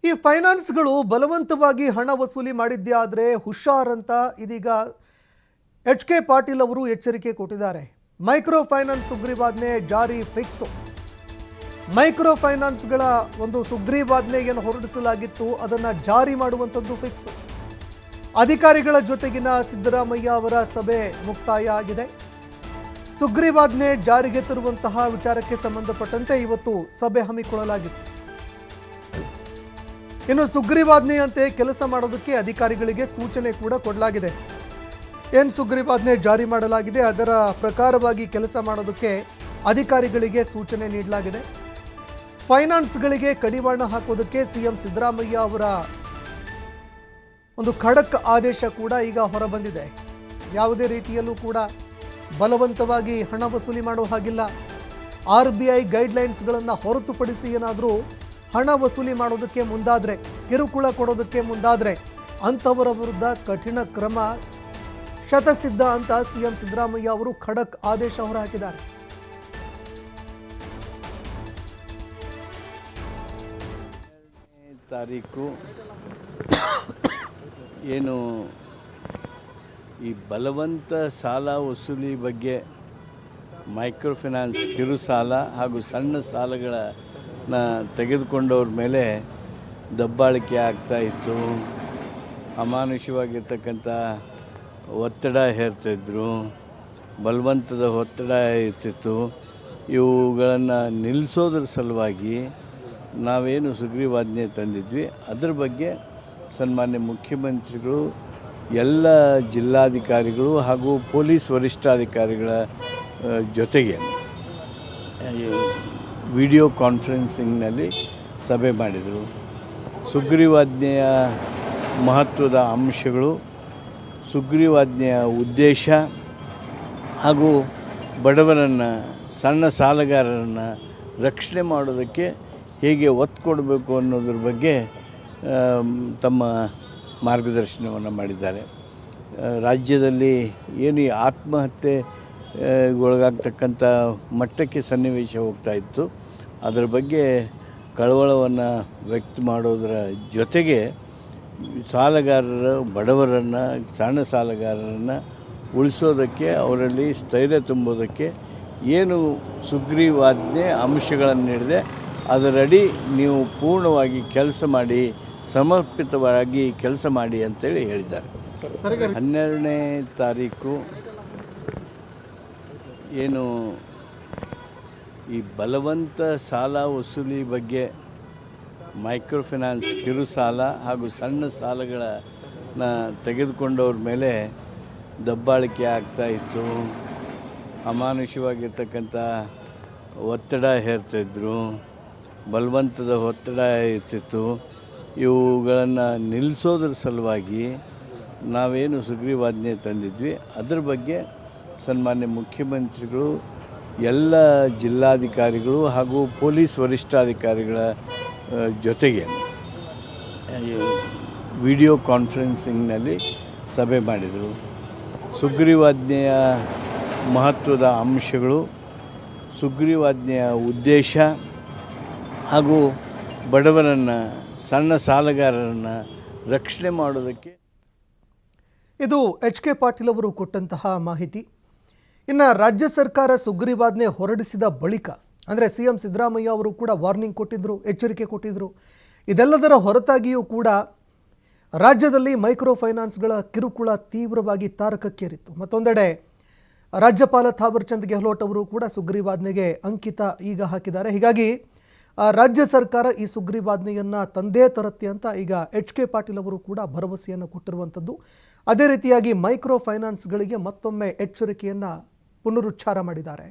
ಈ ಫೈನಾನ್ಸ್ಗಳು ಬಲವಂತವಾಗಿ ಹಣ ವಸೂಲಿ ಮಾಡಿದ್ದೇ ಆದರೆ ಹುಷಾರ್ ಅಂತ ಇದೀಗ ಎಚ್.ಕೆ. ಪಾಟೀಲ್ ಅವರು ಎಚ್ಚರಿಕೆ ಕೊಟ್ಟಿದ್ದಾರೆ. ಮೈಕ್ರೋ ಫೈನಾನ್ಸ್ ಸುಗ್ರೀವಾಜ್ಞೆ ಜಾರಿ ಫಿಕ್ಸ್. ಮೈಕ್ರೋ ಫೈನಾನ್ಸ್ಗಳ ಒಂದು ಸುಗ್ರೀವಾಜ್ಞೆಯನ್ನು ಹೊರಡಿಸಲಾಗಿತ್ತು, ಅದನ್ನು ಜಾರಿ ಮಾಡುವಂಥದ್ದು ಫಿಕ್ಸ್. ಅಧಿಕಾರಿಗಳ ಜೊತೆಗಿನ ಸಿದ್ದರಾಮಯ್ಯ ಅವರ ಸಭೆ ಮುಕ್ತಾಯ ಆಗಿದೆ. ಸುಗ್ರೀವಾಜ್ಞೆ ಜಾರಿಗೆ ತರುವಂತಹ ವಿಚಾರಕ್ಕೆ ಸಂಬಂಧಪಟ್ಟಂತೆ ಇವತ್ತು ಸಭೆ ಹಮ್ಮಿಕೊಳ್ಳಲಾಗಿತ್ತು. ಇನ್ನು ಸುಗ್ರೀವಾಜ್ಞೆಯಂತೆ ಕೆಲಸ ಮಾಡೋದಕ್ಕೆ ಅಧಿಕಾರಿಗಳಿಗೆ ಸೂಚನೆ ಕೂಡ ಕೊಡಲಾಗಿದೆ. ಏನು ಸುಗ್ರೀವಾಜ್ಞೆ ಜಾರಿ ಮಾಡಲಾಗಿದೆ ಅದರ ಪ್ರಕಾರವಾಗಿ ಕೆಲಸ ಮಾಡೋದಕ್ಕೆ ಅಧಿಕಾರಿಗಳಿಗೆ ಸೂಚನೆ ನೀಡಲಾಗಿದೆ. ಫೈನಾನ್ಸ್ಗಳಿಗೆ ಕಡಿವಾಣ ಹಾಕೋದಕ್ಕೆ ಸಿಎಂ ಸಿದ್ದರಾಮಯ್ಯ ಅವರ ಒಂದು ಖಡಕ್ ಆದೇಶ ಕೂಡ ಈಗ ಹೊರಬಂದಿದೆ. ಯಾವುದೇ ರೀತಿಯಲ್ಲೂ ಕೂಡ ಬಲವಂತವಾಗಿ ಹಣ ವಸೂಲಿ ಮಾಡೋ ಹಾಗಿಲ್ಲ. RBI ಗೈಡ್ಲೈನ್ಸ್ಗಳನ್ನು ಹೊರತುಪಡಿಸಿ ಏನಾದರೂ ಹಣ ವಸೂಲಿ ಮಾಡೋದಕ್ಕೆ ಮುಂದಾದರೆ, ಕಿರುಕುಳ ಕೊಡೋದಕ್ಕೆ ಮುಂದಾದರೆ ಅಂಥವರ ವಿರುದ್ಧ ಕಠಿಣ ಕ್ರಮ ಶತಸಿದ್ಧ ಅಂತ ಸಿಎಂ ಸಿದ್ದರಾಮಯ್ಯ ಅವರು ಖಡಕ್ ಆದೇಶ ಹೊರಹಾಕಿದ್ದಾರೆ. ತಾರೀಕು ಏನು ಈ ಬಲವಂತ ಸಾಲ ವಸೂಲಿ ಬಗ್ಗೆ ಮೈಕ್ರೋ ಫೈನಾನ್ಸ್ ಕಿರು ಸಾಲ ಹಾಗೂ ಸಣ್ಣ ಸಾಲಗಳನ್ನು ತೆಗೆದುಕೊಂಡವ್ರ ಮೇಲೆ ದಬ್ಬಾಳಿಕೆ ಆಗ್ತಾಯಿತ್ತು, ಅಮಾನುಷವಾಗಿರ್ತಕ್ಕಂಥ ಒತ್ತಡ ಹೇರ್ತಾಯಿದ್ರು, ಬಲವಂತದ ಒತ್ತಡ ಇರ್ತಿತ್ತು. ಇವುಗಳನ್ನು ನಿಲ್ಲಿಸೋದ್ರ ಸಲುವಾಗಿ ನಾವೇನು ಸುಗ್ರೀವಾಜ್ಞೆ ತಂದಿದ್ವಿ ಅದರ ಬಗ್ಗೆ ಸನ್ಮಾನ್ಯ ಮುಖ್ಯಮಂತ್ರಿಗಳು ಎಲ್ಲ ಜಿಲ್ಲಾಧಿಕಾರಿಗಳು ಹಾಗೂ ಪೊಲೀಸ್ ವರಿಷ್ಠಾಧಿಕಾರಿಗಳ ಜೊತೆಗೆ ವಿಡಿಯೋ ಕಾನ್ಫರೆನ್ಸಿಂಗ್ನಲ್ಲಿ ಸಭೆ ಮಾಡಿದರು. ಸುಗ್ರೀವಾಜ್ಞೆಯ ಮಹತ್ವದ ಅಂಶಗಳು, ಸುಗ್ರೀವಾಜ್ಞೆಯ ಉದ್ದೇಶ ಹಾಗೂ ಬಡವರನ್ನು, ಸಣ್ಣ ಸಾಲಗಾರರನ್ನು ರಕ್ಷಣೆ ಮಾಡೋದಕ್ಕೆ ಹೇಗೆ ಒತ್ತು ಕೊಡಬೇಕು ಅನ್ನೋದ್ರ ಬಗ್ಗೆ ತಮ್ಮ ಮಾರ್ಗದರ್ಶನವನ್ನು ಮಾಡಿದ್ದಾರೆ. ರಾಜ್ಯದಲ್ಲಿ ಏನು ಆತ್ಮಹತ್ಯೆಗೊಳಗಾಗ್ತಕ್ಕಂಥ ಮಟ್ಟಕ್ಕೆ ಸನ್ನಿವೇಶ ಹೋಗ್ತಾ ಇತ್ತು, ಅದರ ಬಗ್ಗೆ ಕಳವಳವನ್ನು ವ್ಯಕ್ತ ಮಾಡೋದರ ಜೊತೆಗೆ ಸಾಲಗಾರರ, ಬಡವರನ್ನು, ಸಣ್ಣ ಸಾಲಗಾರರನ್ನು ಉಳಿಸೋದಕ್ಕೆ, ಅವರಲ್ಲಿ ಸ್ಥೈರ್ಯ ತುಂಬೋದಕ್ಕೆ ಏನು ಸುಗ್ರೀವಾಜ್ಞೆ ಅಂಶಗಳನ್ನು ನೀಡಿದೆ ಅದರಡಿ ನೀವು ಪೂರ್ಣವಾಗಿ ಕೆಲಸ ಮಾಡಿ, ಸಮರ್ಪಿತವಾಗಿ ಕೆಲಸ ಮಾಡಿ ಅಂತೇಳಿ ಹೇಳಿದ್ದಾರೆ. 12ನೇ ತಾರೀಕು ಏನು ಈ ಬಲವಂತ ಸಾಲ ವಸೂಲಿ ಬಗ್ಗೆ ಮೈಕ್ರೋ ಫೈನಾನ್ಸ್ ಕಿರು ಸಾಲ ಹಾಗೂ ಸಣ್ಣ ಸಾಲಗಳನ್ನು ತೆಗೆದುಕೊಂಡವ್ರ ಮೇಲೆ ದಬ್ಬಾಳಿಕೆ ಆಗ್ತಾಯಿತ್ತು, ಅಮಾನುಷವಾಗಿರ್ತಕ್ಕಂಥ ಒತ್ತಡ ಹೇರ್ತಾಯಿದ್ರು, ಬಲವಂತದ ಒತ್ತಡ ಇರ್ತಿತ್ತು. ಇವುಗಳನ್ನು ನಿಲ್ಲಿಸೋದ್ರ ಸಲುವಾಗಿ ನಾವೇನು ಸುಗ್ರೀವಾಜ್ಞೆ ತಂದಿದ್ವಿ ಅದರ ಬಗ್ಗೆ ಸನ್ಮಾನ್ಯ ಮುಖ್ಯಮಂತ್ರಿಗಳು ಎಲ್ಲ ಜಿಲ್ಲಾಧಿಕಾರಿಗಳು ಹಾಗೂ ಪೊಲೀಸ್ ವರಿಷ್ಠಾಧಿಕಾರಿಗಳ ಜೊತೆಗೆ ವಿಡಿಯೋ ಕಾನ್ಫರೆನ್ಸಿಂಗ್ನಲ್ಲಿ ಸಭೆ ಮಾಡಿದರು. ಸುಗ್ರೀವಾಜ್ಞೆಯ ಮಹತ್ವದ ಅಂಶಗಳು, ಸುಗ್ರೀವಾಜ್ಞೆಯ ಉದ್ದೇಶ ಹಾಗೂ ಬಡವರನ್ನು, ಸಣ್ಣ ಸಾಲಗಾರರನ್ನು ರಕ್ಷಣೆ ಮಾಡೋದಕ್ಕೆ. ಇದು ಎಚ್.ಕೆ. ಪಾಟೀಲ್ ಅವರು ಕೊಟ್ಟಂತಹ ಮಾಹಿತಿ. ಇನ್ನು ರಾಜ್ಯ ಸರ್ಕಾರ ಸುಗ್ರೀವಾಜ್ಞೆ ಹೊರಡಿಸಿದ ಬಳಿಕ, ಅಂದರೆ ಸಿಎಂ ಸಿದ್ದರಾಮಯ್ಯ ಅವರು ಕೂಡ ವಾರ್ನಿಂಗ್ ಕೊಟ್ಟಿದ್ದರು, ಎಚ್ಚರಿಕೆ ಕೊಟ್ಟಿದ್ದರು. ಇದೆಲ್ಲದರ ಹೊರತಾಗಿಯೂ ಕೂಡ ರಾಜ್ಯದಲ್ಲಿ ಮೈಕ್ರೋ ಫೈನಾನ್ಸ್ಗಳ ಕಿರುಕುಳ ತೀವ್ರವಾಗಿ ತಾರಕಕ್ಕೇರಿತ್ತು. ಮತ್ತೊಂದೆಡೆ ರಾಜ್ಯಪಾಲ ಥಾವರ್ ಚಂದ್ ಗೆಹ್ಲೋಟ್ ಅವರು ಕೂಡ ಸುಗ್ರೀವಾಜ್ಞೆಗೆ ಅಂಕಿತ ಈಗ ಹಾಕಿದ್ದಾರೆ. ಹೀಗಾಗಿ ರಾಜ್ಯ ಸರ್ಕಾರ ಈ ಸುಗ್ರೀವಾಜ್ಞೆಯನ್ನು ತಂದೇ ತರುತ್ತೆ ಅಂತ ಈಗ ಎಚ್.ಕೆ. ಪಾಟೀಲ್ ಅವರು ಕೂಡ ಭರವಸೆಯನ್ನು ಕೊಟ್ಟಿರುವಂಥದ್ದು. ಅದೇ ರೀತಿಯಾಗಿ ಮೈಕ್ರೋ ಫೈನಾನ್ಸ್ಗಳಿಗೆ ಮತ್ತೊಮ್ಮೆ ಎಚ್ಚರಿಕೆಯನ್ನು ಪುನರುಚ್ಚಾರ ಮಾಡಿದ್ದಾರೆ.